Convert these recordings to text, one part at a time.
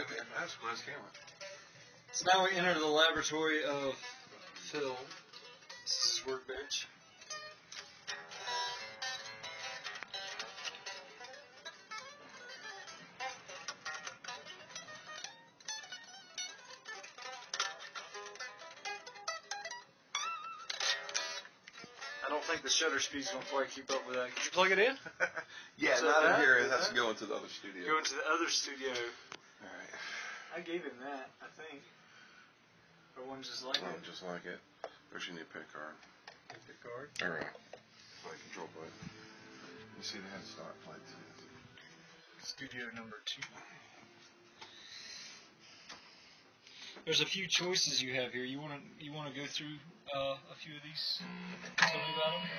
That's a nice camera. So now we enter the laboratory of Phil. This is his workbench. I don't think the shutter speed's going to quite keep up with that. Could you plug it in? Yeah, So not in that- here. It has to go into the other studio. Go into the other studio. Alright. I gave him that, I think. Or one just like it. Just like it. There's your new pick card. Pick card. Alright. Plate control plate. You see the headstock plate too. Studio number 2. There's a few choices you have here. You want to go through a few of these? Tell me about them.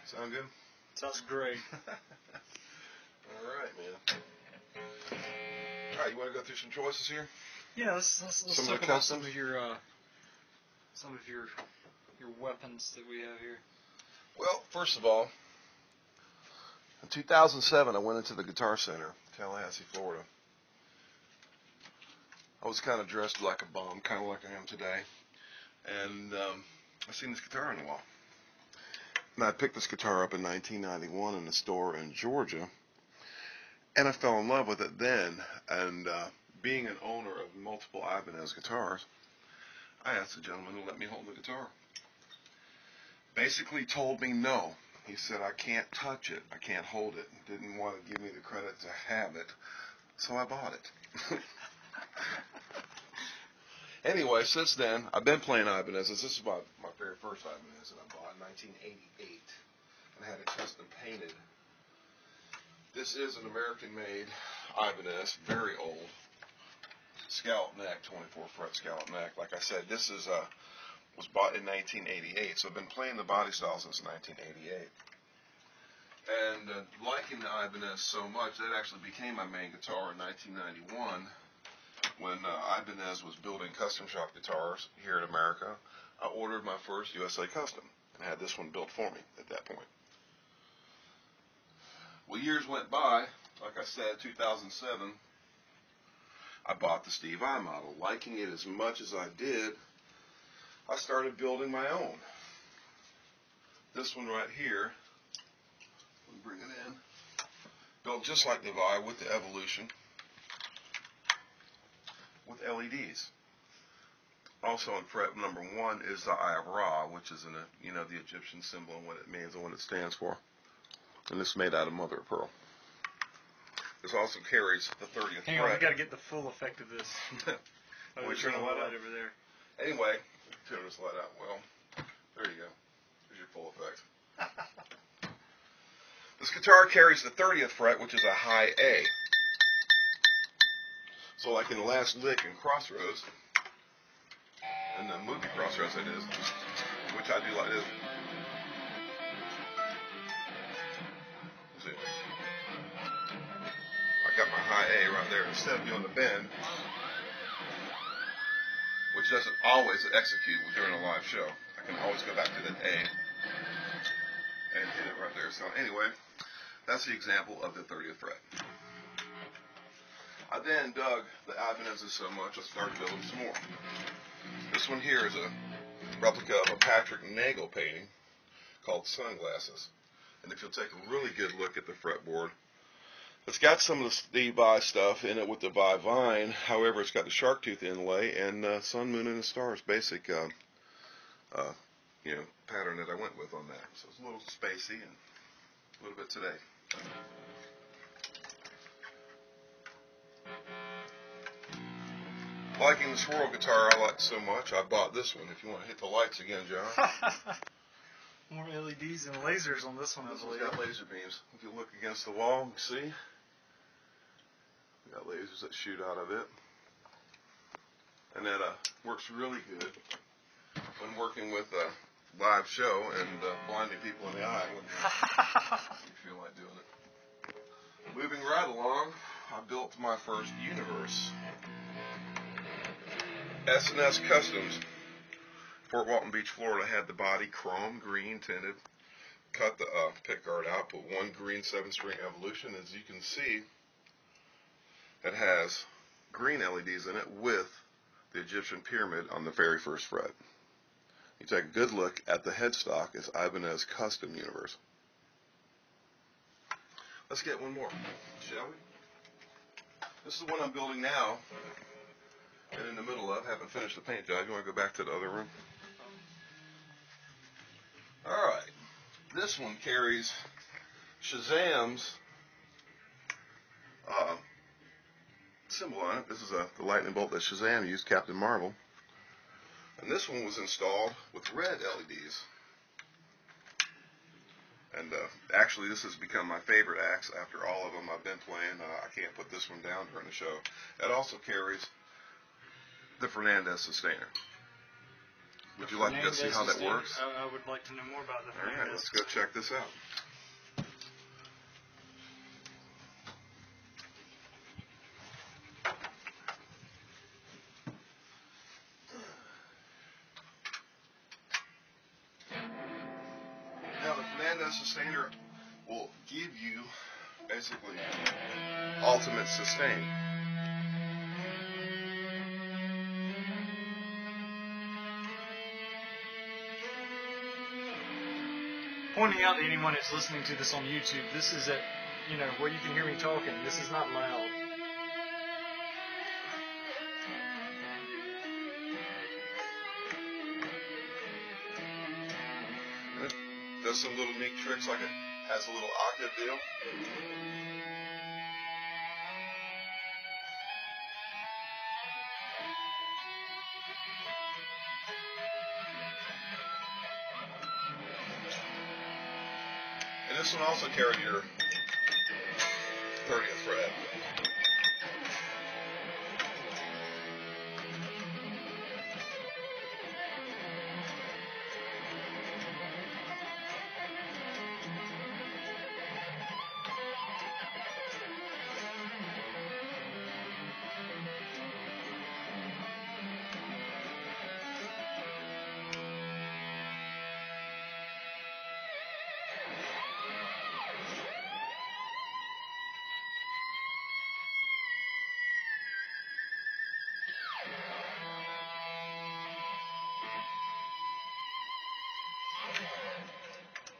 Sound good? Sounds great. Alright, man. Alright, you want to go through some choices here? Yeah, let's Some of talk the about some customs? of your weapons that we have here. Well, first of all, in 2007, I went into the Guitar Center, Tallahassee, Florida. I was kind of dressed like a bum, kind of like I am today. And I seen this guitar on the wall. And I picked this guitar up in 1991 in a store in Georgia. And I fell in love with it then. And being an owner of multiple Ibanez guitars, I asked the gentleman to let me hold the guitar. Basically told me no. He said, I can't touch it. I can't hold it. Didn't want to give me the credit to have it. So I bought it. Anyway, since then, I've been playing Ibanez. This is my very first Ibanez that I bought in 1988. And I had it custom painted. This is an American-made Ibanez, very old. Scallop neck, 24-fret scallop neck. Like I said, this is was bought in 1988, so I've been playing the body style since 1988. And liking the Ibanez so much, that actually became my main guitar in 1991 when Ibanez was building custom shop guitars here in America. I ordered my first USA Custom and had this one built for me at that point. Well, years went by. Like I said, 2007, I bought the Steve I model. Liking it as much as I did, I started building my own. This one right here, let me bring it in, built just like the Vi with the Evolution, with LEDs. Also in fret number 1 is the Eye of Ra, which is the Egyptian symbol and what it means and what it stands for. And it's made out of mother of pearl. This also carries the 30th Hang fret. on, we got to get the full effect of this. We turn the light out over there. Anyway, turn this light out. Well, there you go. There's your full effect. This guitar carries the 30th fret, which is a high A. So like in the last lick in Crossroads, in the movie Crossroads it is, which I do like this. See? I got my high A right there. Instead of doing the bend, which doesn't always execute during a live show, I can always go back to the A and hit it right there. So anyway, that's the example of the 30th fret. I then dug the Ibanez's so much I started building some more. This one here is a replica of a Patrick Nagel painting called Sunglasses. And if you'll take a really good look at the fretboard, it's got some of the Steve Vai stuff in it with the Vai Vine. However, it's got the shark tooth inlay and sun, moon, and the stars basic pattern that I went with on that. So it's a little spacey and a little bit today. Liking the swirl guitar I like so much, I bought this one. If you want to hit the lights again, John. More LEDs and lasers on this one, I This believe. one's got laser beams. If you look against the wall, you see? We got lasers that shoot out of it. And that works really good when working with a live show and blinding people in the eye when you feel like doing it. Moving right along, I built my first Universe. S&S Customs. Fort Walton Beach, Florida had the body chrome, green tinted. Cut the pick guard out, put one green 7-string Evolution. As you can see, it has green LEDs in it with the Egyptian pyramid on the very first fret. You take a good look at the headstock. It's Ibanez Custom Universe. Let's get one more, shall we? This is the one I'm building now and in the middle of. Haven't finished the paint job. You want to go back to the other room? Alright. This one carries Shazam's symbol on it. This is the lightning bolt that Shazam used, Captain Marvel. And this one was installed with red LEDs. And actually, this has become my favorite axe after all of them I've been playing. I can't put this one down during the show. It also carries the Fernandez Sustainer. Would you like to go see how that works? I would like to know more about the Fernandez. All right, let's go check this out. Now, the Fernandez Sustainer will give you basically ultimate sustain. Pointing out to anyone that's listening to this on YouTube, this is at, where you can hear me talking. This is not loud. It does some little neat tricks, like it has a little octave deal. And this one also carries your 30th fret.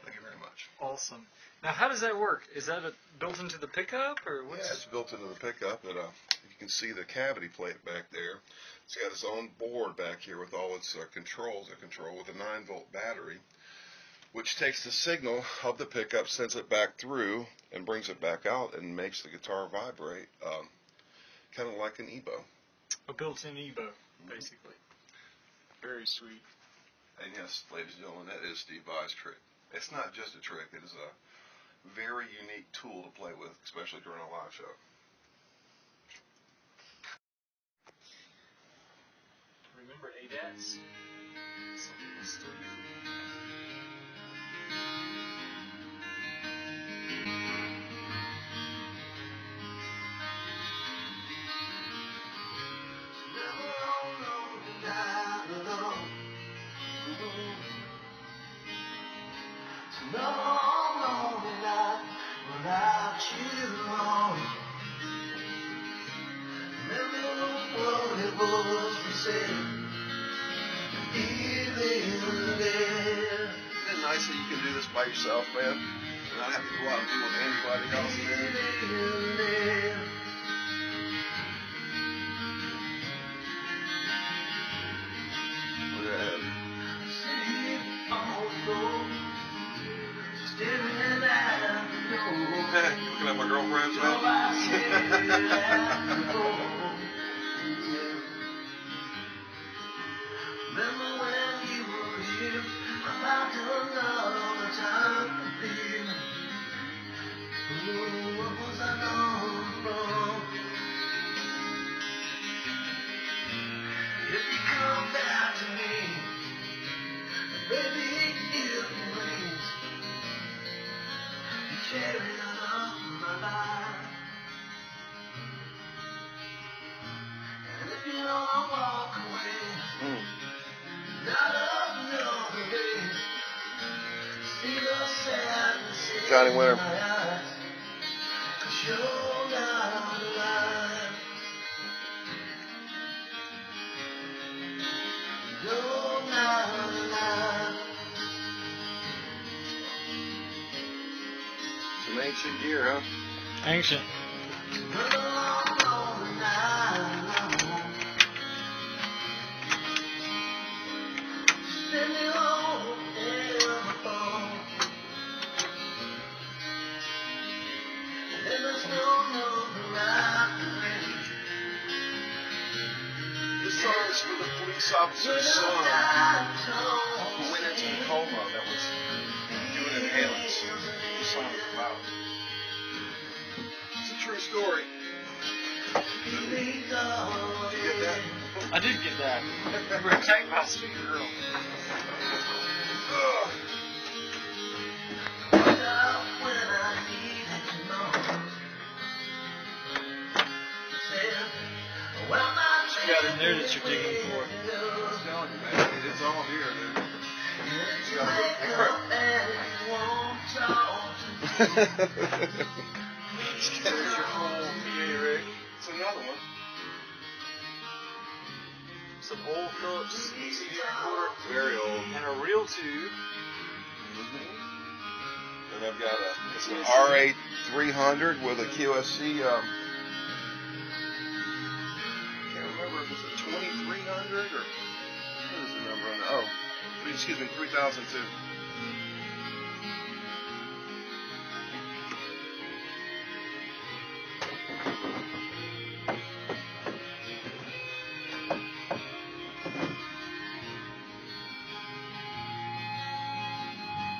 Thank you very much. Awesome. Now, how does that work? Is that built into the pickup, or what's? Yeah, it's built into the pickup. And you can see the cavity plate back there. It's got its own board back here with all its controls. A control with a 9-volt battery, which takes the signal of the pickup, sends it back through, and brings it back out, and makes the guitar vibrate, kind of like an EBO. A built-in EBO, basically. Very sweet. And yes, ladies and gentlemen, that is Steve Vai's trick. It's not just a trick. It is a very unique tool to play with, especially during a live show. Remember ADATs? Some people still use them. Isn't it nice that you can do this by yourself, man? And not have to go out and do what anybody else did. Look at that. You looking at my girlfriend's man? Johnny Winter. Some ancient gear, huh? Ancient. This song is for the police officer's son who went into a coma that was doing inhalants. This song is about. It's a true story. Did you get that? I did get that. We're attacked by a sweet girl. What you got in there that you're digging for? I'm telling you, man. It's all here, dude. You gotta look for it. There's your full PA rig. It's another one. Some old Phillips CD recorder. Very old. And a real tube. And I've got it's an RA300 with a QSC. Can't remember if it's a 2300 or what is the number on that? Oh, excuse me, 3002.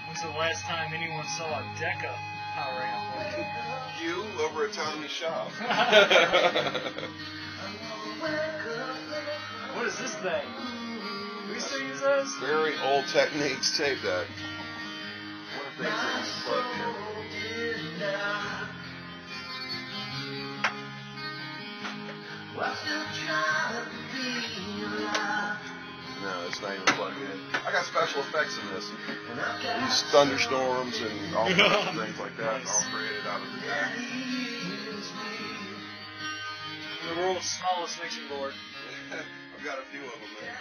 When's the last time anyone saw a Decca power amp? You over at Autonomy Shop. What is this thing? We still use those? Very old techniques tape deck. One of the things that is plugged in. No, it's not even plugged in. I got special effects in this. These thunderstorms and all kinds of things like that, all created out of the deck. The world's smallest mixing board. I've got a few of them, man.